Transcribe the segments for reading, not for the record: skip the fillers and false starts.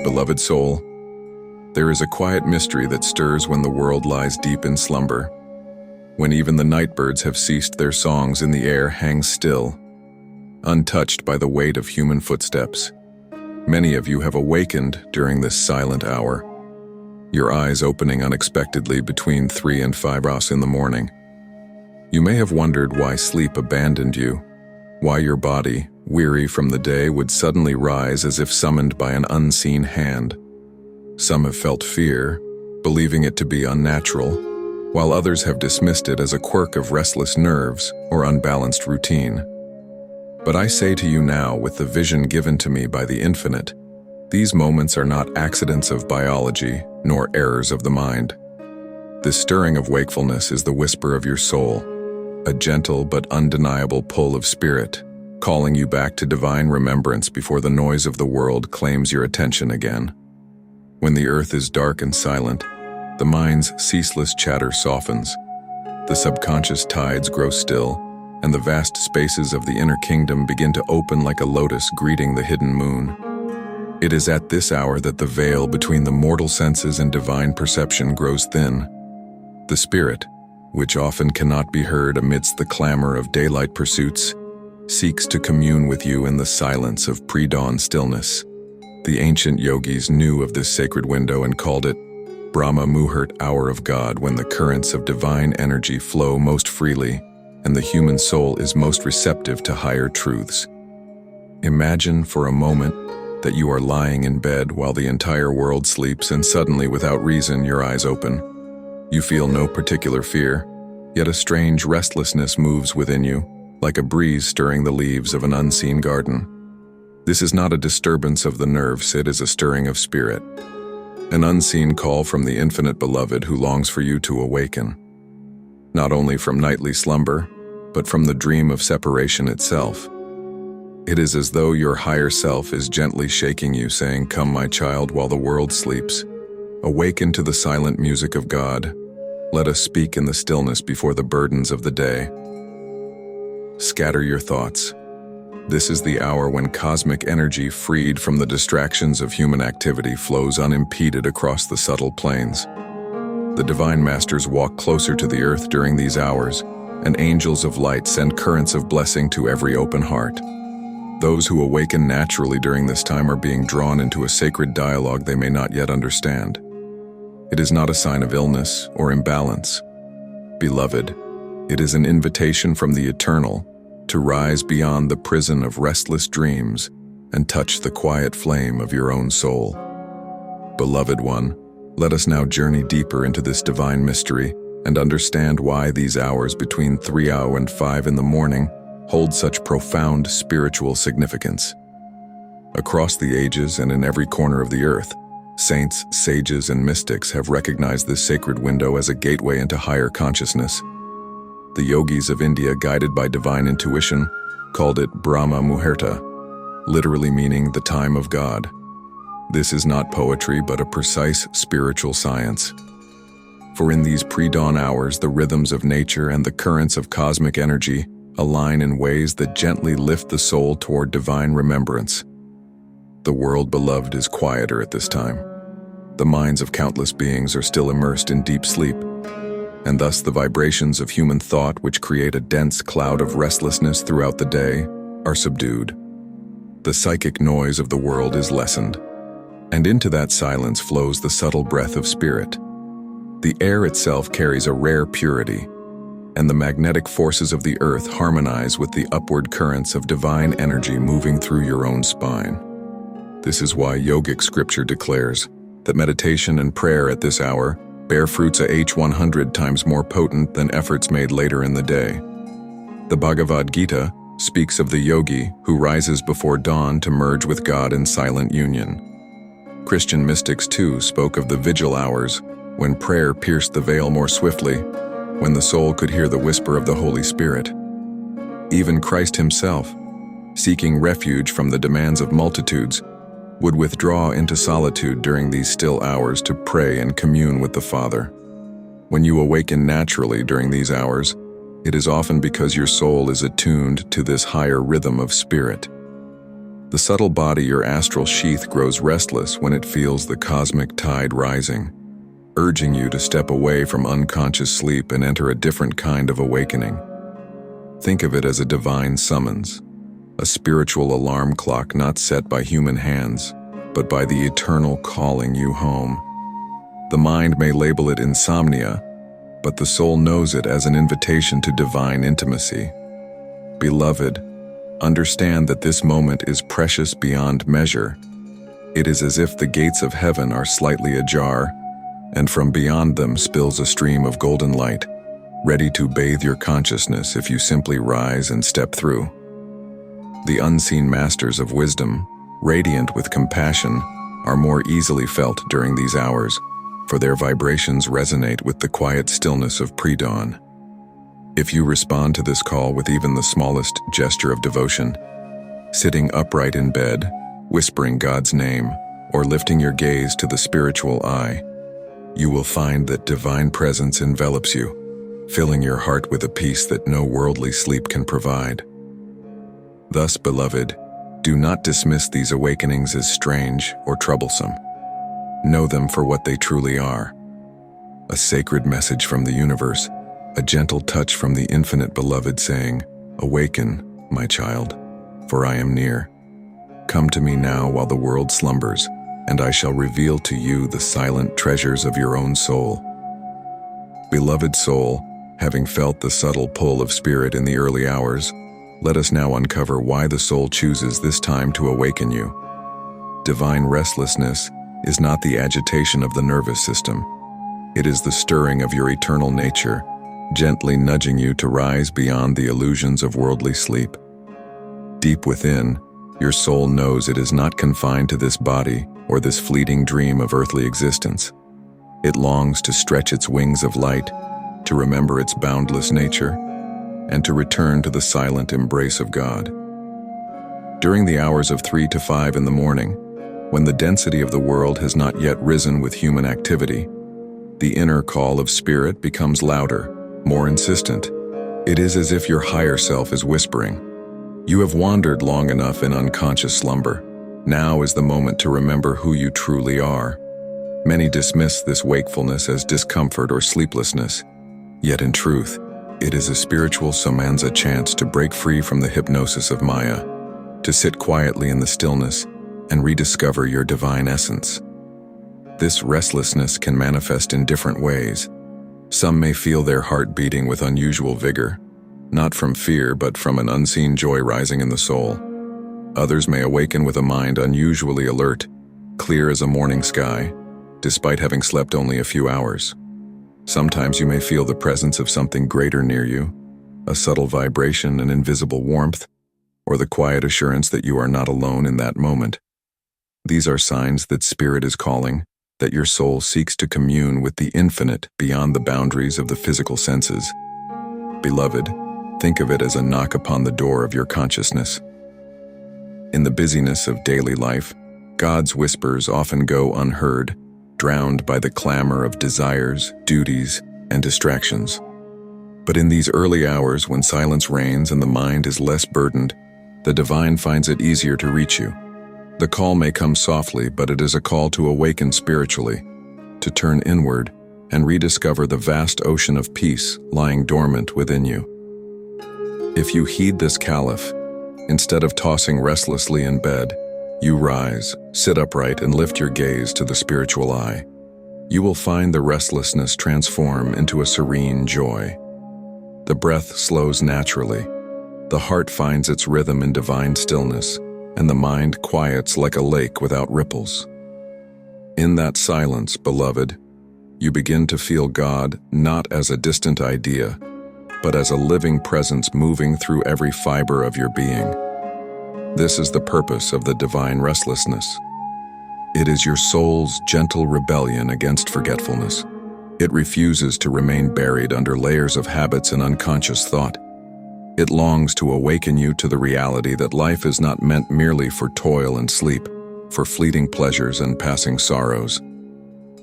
Beloved soul, there is a quiet mystery that stirs when the world lies deep in slumber. When even the night birds have ceased their songs and the air hangs still, untouched by the weight of human footsteps. Many of you have awakened during this silent hour, your eyes opening unexpectedly between 3 and 5 hours in the morning. You may have wondered why sleep abandoned you, why your body, weary from the day, would suddenly rise as if summoned by an unseen hand. Some have felt fear, believing it to be unnatural, while others have dismissed it as a quirk of restless nerves or unbalanced routine. But I say to you now, with the vision given to me by the Infinite, these moments are not accidents of biology nor errors of the mind. This stirring of wakefulness is the whisper of your soul, a gentle but undeniable pull of spirit, calling you back to divine remembrance before the noise of the world claims your attention again. When the earth is dark and silent, the mind's ceaseless chatter softens, the subconscious tides grow still, and the vast spaces of the inner kingdom begin to open like a lotus greeting the hidden moon. It is at this hour that the veil between the mortal senses and divine perception grows thin. The spirit, which often cannot be heard amidst the clamor of daylight pursuits, seeks to commune with you in the silence of pre-dawn stillness. The ancient yogis knew of this sacred window and called it Brahma Muhurta, hour of God, when the currents of divine energy flow most freely and the human soul is most receptive to higher truths. Imagine for a moment that you are lying in bed while the entire world sleeps, and suddenly, without reason, your eyes open. You feel no particular fear, yet a strange restlessness moves within you, like a breeze stirring the leaves of an unseen garden. This is not a disturbance of the nerves, it is a stirring of spirit, an unseen call from the infinite beloved who longs for you to awaken, not only from nightly slumber, but from the dream of separation itself. It is as though your higher self is gently shaking you, saying, "Come, my child, while the world sleeps. Awaken to the silent music of God. Let us speak in the stillness before the burdens of the day." Scatter your thoughts. This is the hour when cosmic energy, freed from the distractions of human activity, flows unimpeded across the subtle planes. The divine masters walk closer to the earth during these hours, and angels of light send currents of blessing to every open heart. Those who awaken naturally during this time are being drawn into a sacred dialogue they may not yet understand. It is not a sign of illness or imbalance. Beloved, it is an invitation from the eternal to rise beyond the prison of restless dreams and touch the quiet flame of your own soul. Beloved one, let us now journey deeper into this divine mystery and understand why these hours between 3 and 5 in the morning hold such profound spiritual significance. Across the ages and in every corner of the earth, saints, sages, and mystics have recognized this sacred window as a gateway into higher consciousness. The yogis of India, guided by divine intuition, called it Brahma Muhurta, literally meaning the time of God. This is not poetry, but a precise spiritual science. For in these pre-dawn hours, the rhythms of nature and the currents of cosmic energy align in ways that gently lift the soul toward divine remembrance. The world beloved is quieter at this time. The minds of countless beings are still immersed in deep sleep, and thus the vibrations of human thought, which create a dense cloud of restlessness throughout the day, are subdued. The psychic noise of the world is lessened, and into that silence flows the subtle breath of spirit. The air itself carries a rare purity, and the magnetic forces of the earth harmonize with the upward currents of divine energy moving through your own spine. This is why yogic scripture declares that meditation and prayer at this hour bear fruits 100 times more potent than efforts made later in the day. The Bhagavad Gita speaks of the yogi who rises before dawn to merge with God in silent union. Christian mystics too spoke of the vigil hours, when prayer pierced the veil more swiftly, when the soul could hear the whisper of the Holy Spirit. Even Christ himself, seeking refuge from the demands of multitudes, would withdraw into solitude during these still hours to pray and commune with the Father. When you awaken naturally during these hours, it is often because your soul is attuned to this higher rhythm of spirit. The subtle body, your astral sheath, grows restless when it feels the cosmic tide rising, urging you to step away from unconscious sleep and enter a different kind of awakening. Think of it as a divine summons, a spiritual alarm clock not set by human hands, but by the eternal calling you home. The mind may label it insomnia, but the soul knows it as an invitation to divine intimacy. Beloved, understand that this moment is precious beyond measure. It is as if the gates of heaven are slightly ajar, and from beyond them spills a stream of golden light, ready to bathe your consciousness if you simply rise and step through. The unseen masters of wisdom, radiant with compassion, are more easily felt during these hours, for their vibrations resonate with the quiet stillness of pre-dawn. If you respond to this call with even the smallest gesture of devotion, sitting upright in bed, whispering God's name, or lifting your gaze to the spiritual eye, you will find that divine presence envelops you, filling your heart with a peace that no worldly sleep can provide. Thus, beloved, do not dismiss these awakenings as strange or troublesome. Know them for what they truly are: a sacred message from the universe, a gentle touch from the infinite beloved saying, "Awaken, my child, for I am near. Come to me now while the world slumbers, and I shall reveal to you the silent treasures of your own soul." Beloved soul, having felt the subtle pull of spirit in the early hours, let us now uncover why the soul chooses this time to awaken you. Divine restlessness is not the agitation of the nervous system. It is the stirring of your eternal nature, gently nudging you to rise beyond the illusions of worldly sleep. Deep within, your soul knows it is not confined to this body or this fleeting dream of earthly existence. It longs to stretch its wings of light, to remember its boundless nature, and to return to the silent embrace of God. During the hours of 3 to 5 in the morning, when the density of the world has not yet risen with human activity, the inner call of spirit becomes louder, more insistent. It is as if your higher self is whispering, "You have wandered long enough in unconscious slumber. Now is the moment to remember who you truly are." Many dismiss this wakefulness as discomfort or sleeplessness, yet in truth, it is a spiritual Samansa chance to break free from the hypnosis of Maya, to sit quietly in the stillness and rediscover your divine essence. This restlessness can manifest in different ways. Some may feel their heart beating with unusual vigor, not from fear but from an unseen joy rising in the soul. Others may awaken with a mind unusually alert, clear as a morning sky, despite having slept only a few hours. Sometimes you may feel the presence of something greater near you, a subtle vibration, an invisible warmth, or the quiet assurance that you are not alone in that moment. These are signs that spirit is calling, that your soul seeks to commune with the infinite beyond the boundaries of the physical senses. Beloved, think of it as a knock upon the door of your consciousness. In the busyness of daily life, God's whispers often go unheard, drowned by the clamor of desires, duties, and distractions. But in these early hours when silence reigns and the mind is less burdened, the divine finds it easier to reach you. The call may come softly, but it is a call to awaken spiritually, to turn inward and rediscover the vast ocean of peace lying dormant within you. If you heed this caliph, instead of tossing restlessly in bed, you rise, sit upright, and lift your gaze to the spiritual eye. You will find the restlessness transform into a serene joy. The breath slows naturally, the heart finds its rhythm in divine stillness, and the mind quiets like a lake without ripples. In that silence, beloved, you begin to feel God not as a distant idea, but as a living presence moving through every fiber of your being. This is the purpose of the divine restlessness. It is your soul's gentle rebellion against forgetfulness. It refuses to remain buried under layers of habits and unconscious thought. It longs to awaken you to the reality that life is not meant merely for toil and sleep, for fleeting pleasures and passing sorrows,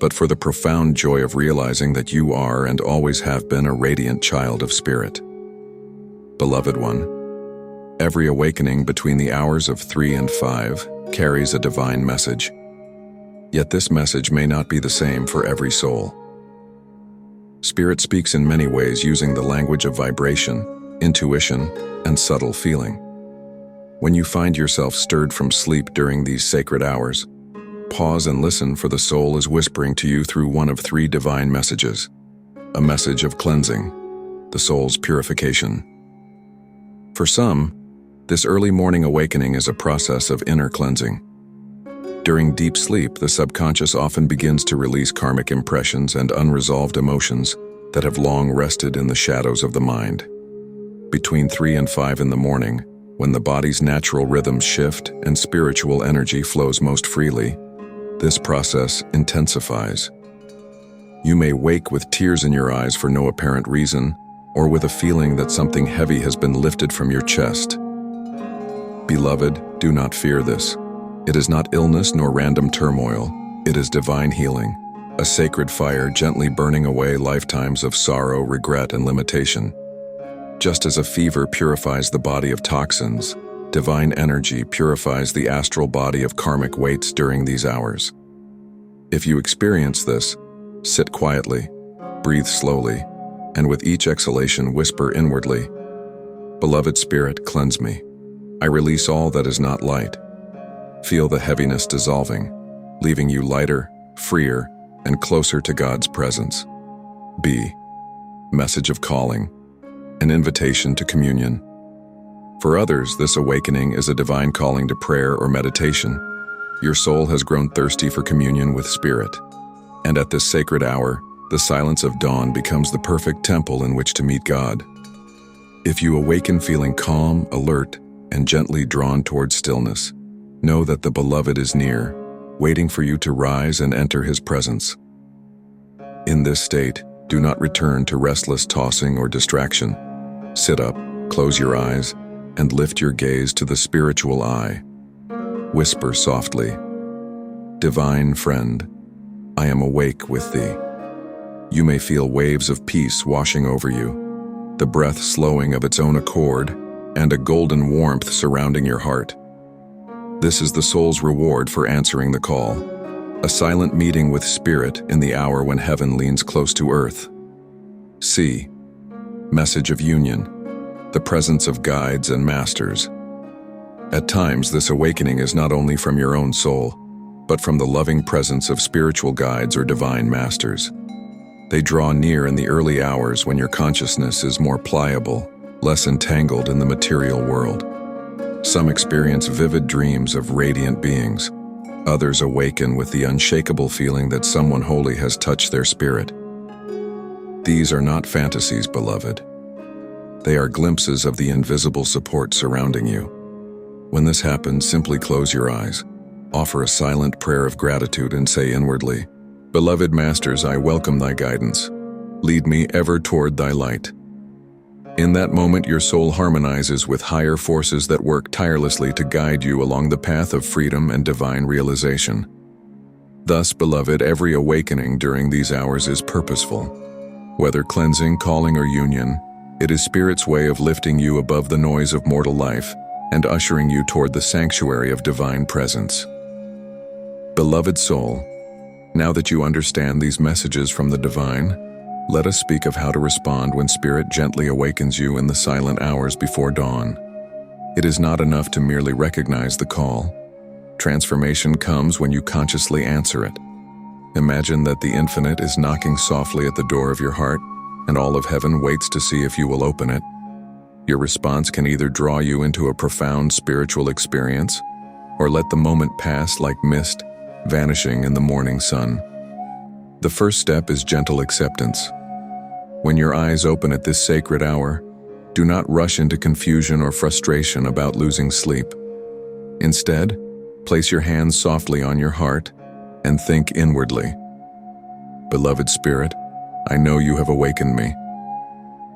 but for the profound joy of realizing that you are and always have been a radiant child of spirit. Beloved one, Every awakening between the hours of 3 and 5 carries a divine message. Yet this message may not be the same for every soul. Spirit speaks in many ways using the language of vibration, intuition, and subtle feeling. When you find yourself stirred from sleep during these sacred hours, pause and listen, for the soul is whispering to you through one of 3 divine messages. A message of cleansing, the soul's purification. For some, this early morning awakening is a process of inner cleansing. During deep sleep, the subconscious often begins to release karmic impressions and unresolved emotions that have long rested in the shadows of the mind. Between 3 and 5 in the morning, when the body's natural rhythms shift and spiritual energy flows most freely, this process intensifies. You may wake with tears in your eyes for no apparent reason, or with a feeling that something heavy has been lifted from your chest. Beloved, do not fear this. It is not illness nor random turmoil. It is divine healing, a sacred fire gently burning away lifetimes of sorrow, regret, and limitation. Just as a fever purifies the body of toxins, divine energy purifies the astral body of karmic weights during these hours. If you experience this, sit quietly, breathe slowly, and with each exhalation whisper inwardly, "Beloved Spirit, cleanse me. I release all that is not light." Feel the heaviness dissolving, leaving you lighter, freer, and closer to God's presence. B. Message of calling, an invitation to communion. For others, this awakening is a divine calling to prayer or meditation. Your soul has grown thirsty for communion with Spirit, and at this sacred hour, the silence of dawn becomes the perfect temple in which to meet God. If you awaken feeling calm, alert, and gently drawn toward stillness, know that the Beloved is near, waiting for you to rise and enter His presence. In this state, do not return to restless tossing or distraction. Sit up, close your eyes, and lift your gaze to the spiritual eye. Whisper softly, "Divine friend, I am awake with thee." You may feel waves of peace washing over you, the breath slowing of its own accord, and a golden warmth surrounding your heart. This is the soul's reward for answering the call, a silent meeting with Spirit in the hour when heaven leans close to earth. C. Message of union, the presence of guides and masters. At times, this awakening is not only from your own soul, but from the loving presence of spiritual guides or divine masters. They draw near in the early hours when your consciousness is more pliable, less entangled in the material world. Some experience vivid dreams of radiant beings. Others awaken with the unshakable feeling that someone holy has touched their spirit. These are not fantasies, beloved. They are glimpses of the invisible support surrounding you. When this happens, simply close your eyes, offer a silent prayer of gratitude, and say inwardly, "Beloved Masters, I welcome thy guidance. Lead me ever toward thy light." In that moment, your soul harmonizes with higher forces that work tirelessly to guide you along the path of freedom and divine realization. Thus, beloved, every awakening during these hours is purposeful. Whether cleansing, calling, or union, it is Spirit's way of lifting you above the noise of mortal life and ushering you toward the sanctuary of divine presence. Beloved soul, now that you understand these messages from the divine, let us speak of how to respond when Spirit gently awakens you in the silent hours before dawn. It is not enough to merely recognize the call. Transformation comes when you consciously answer it. Imagine that the infinite is knocking softly at the door of your heart, and all of heaven waits to see if you will open it. Your response can either draw you into a profound spiritual experience, or let the moment pass like mist, vanishing in the morning sun. The first step is gentle acceptance. When your eyes open at this sacred hour, do not rush into confusion or frustration about losing sleep. Instead, place your hands softly on your heart and think inwardly, "Beloved Spirit, I know you have awakened me."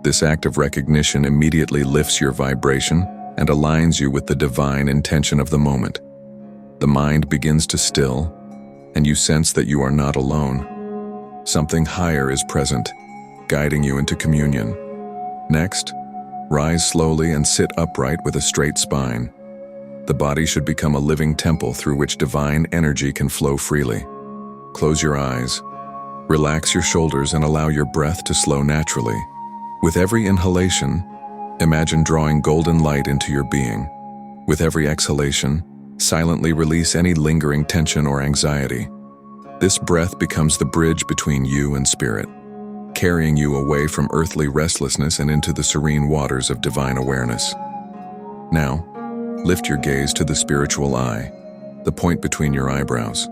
This act of recognition immediately lifts your vibration and aligns you with the divine intention of the moment. The mind begins to still, and you sense that you are not alone. Something higher is present, guiding you into communion. Next, Rise slowly and sit upright with a straight spine. The body should become a living temple through which divine energy can flow freely. Close your eyes. Relax your shoulders and allow your breath to slow naturally. With every inhalation, imagine drawing golden light into your being. With every exhalation, silently release any lingering tension or anxiety. This breath becomes the bridge between you and spirit, carrying you away from earthly restlessness and into the serene waters of divine awareness. Now, lift your gaze to the spiritual eye, the point between your eyebrows.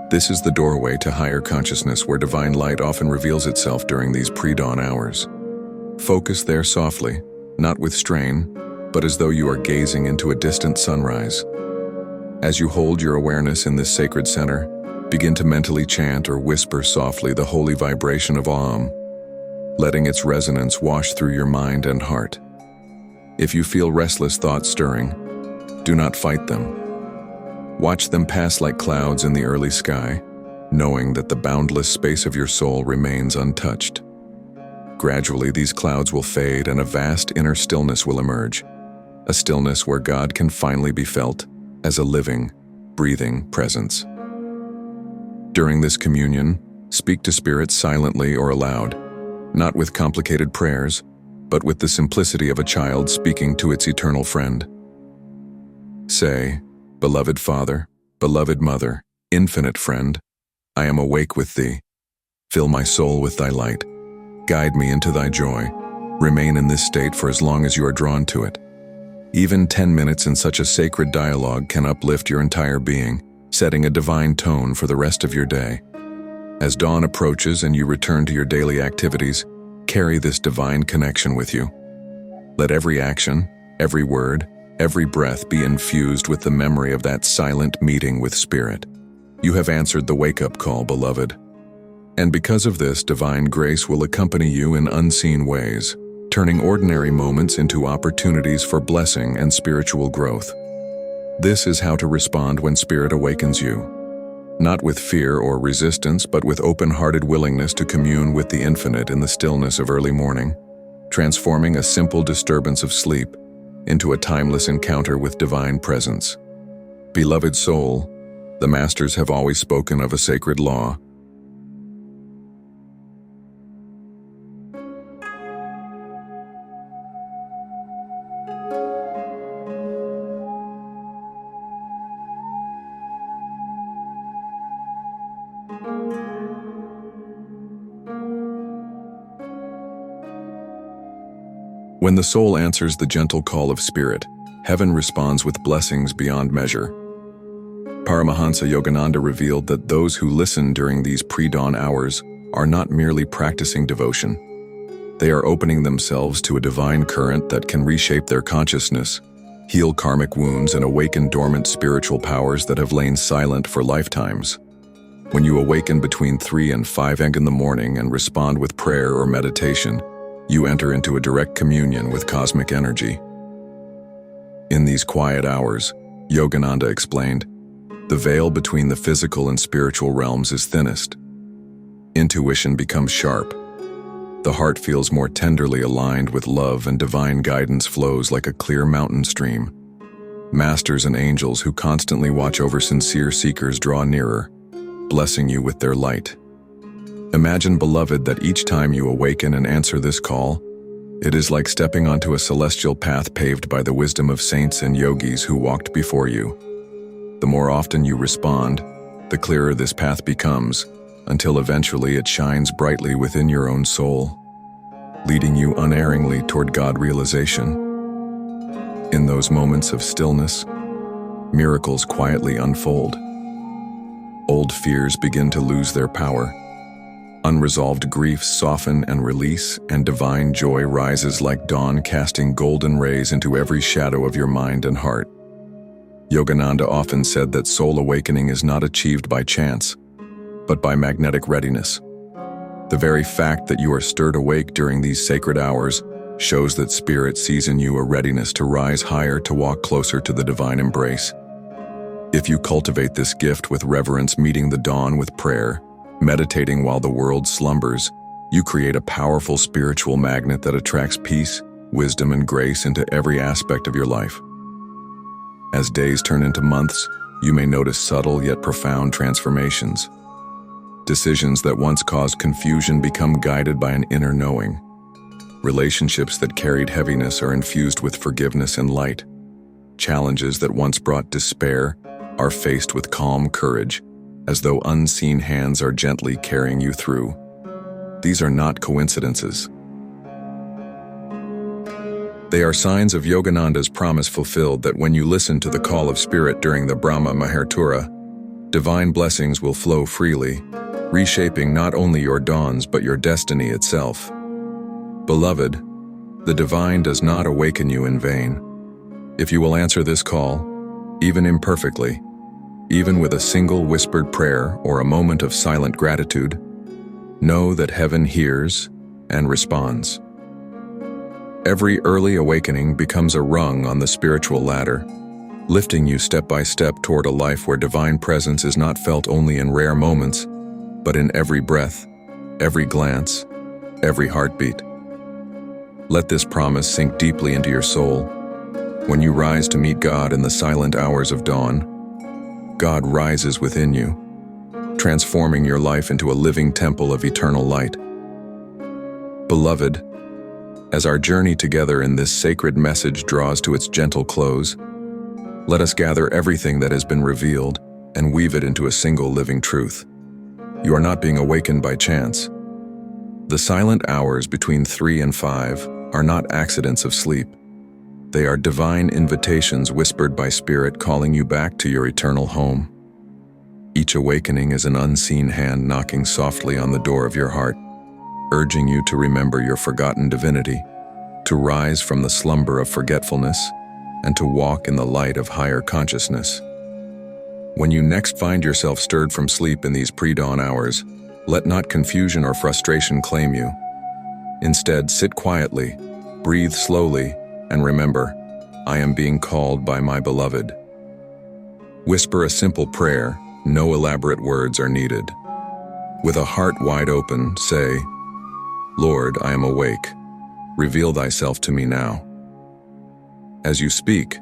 This is the doorway to higher consciousness where divine light often reveals itself during these pre-dawn hours. Focus there softly, not with strain, but as though you are gazing into a distant sunrise. As you hold your awareness in this sacred center, begin to mentally chant or whisper softly the holy vibration of Om, letting its resonance wash through your mind and heart. If you feel restless thoughts stirring, do not fight them. Watch them pass like clouds in the early sky, knowing that the boundless space of your soul remains untouched. Gradually, these clouds will fade and a vast inner stillness will emerge, a stillness where God can finally be felt as a living, breathing presence. During this communion, speak to Spirit silently or aloud, not with complicated prayers, but with the simplicity of a child speaking to its eternal friend. Say, "Beloved Father, beloved Mother, infinite friend, I am awake with Thee. Fill my soul with Thy light. Guide me into Thy joy. Remain in this state for as long as you are drawn to it." Even 10 minutes in such a sacred dialogue can uplift your entire being, setting a divine tone for the rest of your day. As dawn approaches and you return to your daily activities, carry this divine connection with you. Let every action, every word, every breath be infused with the memory of that silent meeting with Spirit. You have answered the wake-up call, beloved. And because of this, divine grace will accompany you in unseen ways, turning ordinary moments into opportunities for blessing and spiritual growth. This is how to respond when Spirit awakens you. Not with fear or resistance, but with open-hearted willingness to commune with the infinite in the stillness of early morning, transforming a simple disturbance of sleep into a timeless encounter with divine presence. Beloved soul, the masters have always spoken of a sacred law. When the soul answers the gentle call of Spirit, heaven responds with blessings beyond measure. Paramahansa Yogananda revealed that those who listen during these pre-dawn hours are not merely practicing devotion. They are opening themselves to a divine current that can reshape their consciousness, heal karmic wounds, and awaken dormant spiritual powers that have lain silent for lifetimes. When you awaken between 3 and 5 a.m. in the morning and respond with prayer or meditation, you enter into a direct communion with cosmic energy. In these quiet hours, Yogananda explained, the veil between the physical and spiritual realms is thinnest. Intuition becomes sharp. The heart feels more tenderly aligned with love, and divine guidance flows like a clear mountain stream. Masters and angels who constantly watch over sincere seekers draw nearer, blessing you with their light. Imagine, beloved, that each time you awaken and answer this call, it is like stepping onto a celestial path paved by the wisdom of saints and yogis who walked before you. The more often you respond, the clearer this path becomes, until eventually it shines brightly within your own soul, leading you unerringly toward God realization. In those moments of stillness, miracles quietly unfold. Old fears begin to lose their power. Unresolved griefs soften and release, and divine joy rises like dawn, casting golden rays into every shadow of your mind and heart. Yogananda often said that soul awakening is not achieved by chance, but by magnetic readiness. The very fact that you are stirred awake during these sacred hours shows that Spirit sees in you a readiness to rise higher, to walk closer to the divine embrace. If you cultivate this gift with reverence, meeting the dawn with prayer, meditating while the world slumbers, you create a powerful spiritual magnet that attracts peace, wisdom, and grace into every aspect of your life. As days turn into months, you may notice subtle yet profound transformations. Decisions that once caused confusion become guided by an inner knowing. Relationships that carried heaviness are infused with forgiveness and light. Challenges that once brought despair are faced with calm courage, as though unseen hands are gently carrying you through. These are not coincidences. They are signs of Yogananda's promise fulfilled that when you listen to the call of spirit during the Brahma Muhurta, divine blessings will flow freely, reshaping not only your dawns but your destiny itself. Beloved, the divine does not awaken you in vain. If you will answer this call, even imperfectly, even with a single whispered prayer or a moment of silent gratitude, know that heaven hears and responds. Every early awakening becomes a rung on the spiritual ladder, lifting you step by step toward a life where divine presence is not felt only in rare moments, but in every breath, every glance, every heartbeat. Let this promise sink deeply into your soul. When you rise to meet God in the silent hours of dawn, God rises within you, transforming your life into a living temple of eternal light. Beloved, as our journey together in this sacred message draws to its gentle close, let us gather everything that has been revealed and weave it into a single living truth. You are not being awakened by chance. The silent hours between 3 and 5 are not accidents of sleep. They are divine invitations whispered by Spirit calling you back to your eternal home. Each awakening is an unseen hand knocking softly on the door of your heart, urging you to remember your forgotten divinity, to rise from the slumber of forgetfulness, and to walk in the light of higher consciousness. When you next find yourself stirred from sleep in these pre-dawn hours, let not confusion or frustration claim you. Instead, sit quietly, breathe slowly, and remember, I am being called by my beloved. Whisper a simple prayer, no elaborate words are needed. With a heart wide open, say, Lord, I am awake. Reveal thyself to me now. As you speak,